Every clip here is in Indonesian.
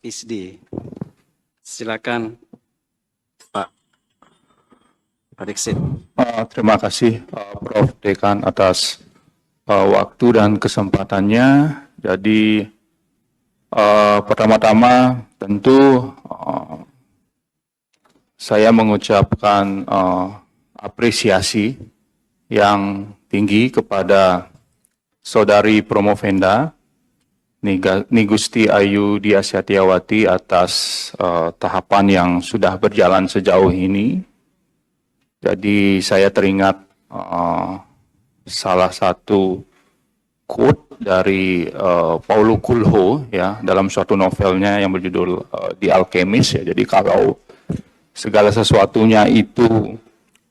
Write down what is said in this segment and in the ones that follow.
PhD. Silakan Pak Adiksit. Terima kasih Prof. Dekan atas waktu dan kesempatannya. Jadi pertama-tama tentu saya mengucapkan apresiasi yang tinggi kepada Saudari Promovenda Nigusti Ayu Diasyatiawati atas tahapan yang sudah berjalan sejauh ini. Jadi saya teringat salah satu quote dari Paulo Coelho ya dalam suatu novelnya yang berjudul The Alchemist ya. Jadi kalau segala sesuatunya itu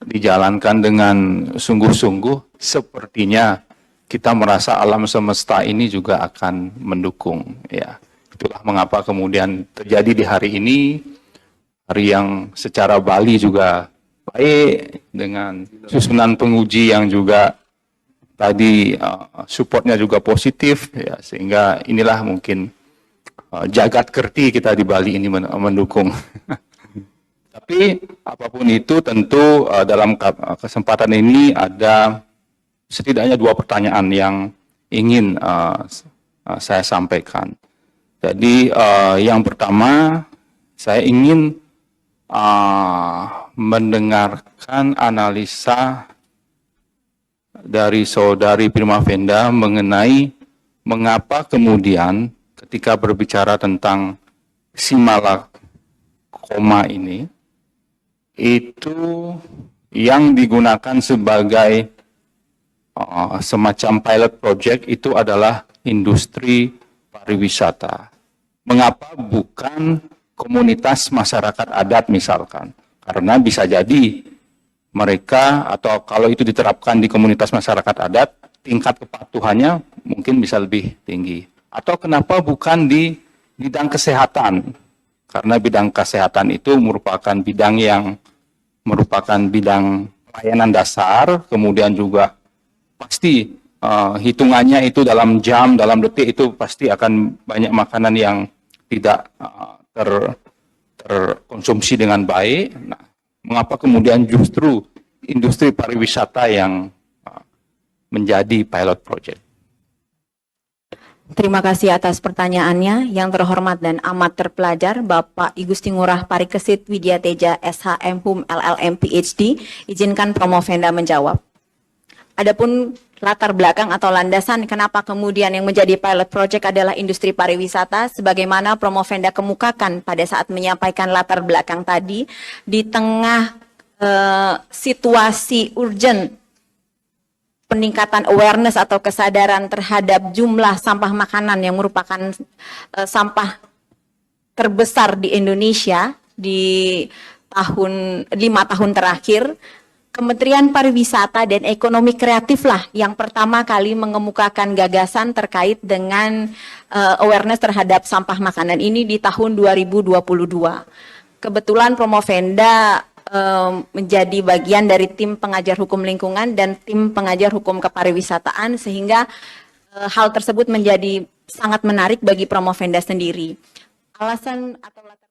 dijalankan dengan sungguh-sungguh, sepertinya kita merasa alam semesta ini juga akan mendukung ya. Itulah mengapa kemudian terjadi di hari ini, hari yang secara Bali juga baik, dengan susunan penguji yang juga tadi supportnya juga positif ya, sehingga inilah mungkin jagat kerti kita di Bali ini mendukung. Tapi apapun itu tentu dalam kesempatan ini ada setidaknya dua pertanyaan yang ingin saya sampaikan. Jadi yang pertama, saya ingin mendengarkan analisa dari Saudari Primavenda mengenai mengapa kemudian ketika berbicara tentang Simalakama ini, itu yang digunakan sebagai semacam pilot project itu adalah industri pariwisata. Mengapa bukan komunitas masyarakat adat misalkan? Karena bisa jadi mereka atau kalau itu diterapkan di komunitas masyarakat adat, tingkat kepatuhannya mungkin bisa lebih tinggi. Atau kenapa bukan di bidang kesehatan? Karena bidang kesehatan itu merupakan bidang pelayanan dasar, kemudian juga pasti hitungannya itu dalam jam, dalam detik itu pasti akan banyak makanan yang tidak terkonsumsi dengan baik. Nah, mengapa kemudian justru industri pariwisata yang menjadi pilot project? Terima kasih atas pertanyaannya. Yang terhormat dan amat terpelajar Bapak I Gusti Ngurah Parikesit Widyateja SHM Hum LLM PhD, izinkan Promovenda menjawab. Adapun latar belakang atau landasan kenapa kemudian yang menjadi pilot project adalah industri pariwisata, sebagaimana Promovenda kemukakan pada saat menyampaikan latar belakang tadi, di tengah situasi urgent peningkatan awareness atau kesadaran terhadap jumlah sampah makanan yang merupakan sampah terbesar di Indonesia di 5 tahun terakhir, Kementerian Pariwisata dan Ekonomi Kreatif lah yang pertama kali mengemukakan gagasan terkait dengan awareness terhadap sampah makanan ini di tahun 2022. Kebetulan Promovenda menjadi bagian dari tim pengajar hukum lingkungan dan tim pengajar hukum kepariwisataan, sehingga hal tersebut menjadi sangat menarik bagi Promovenda sendiri. Alasan atau latar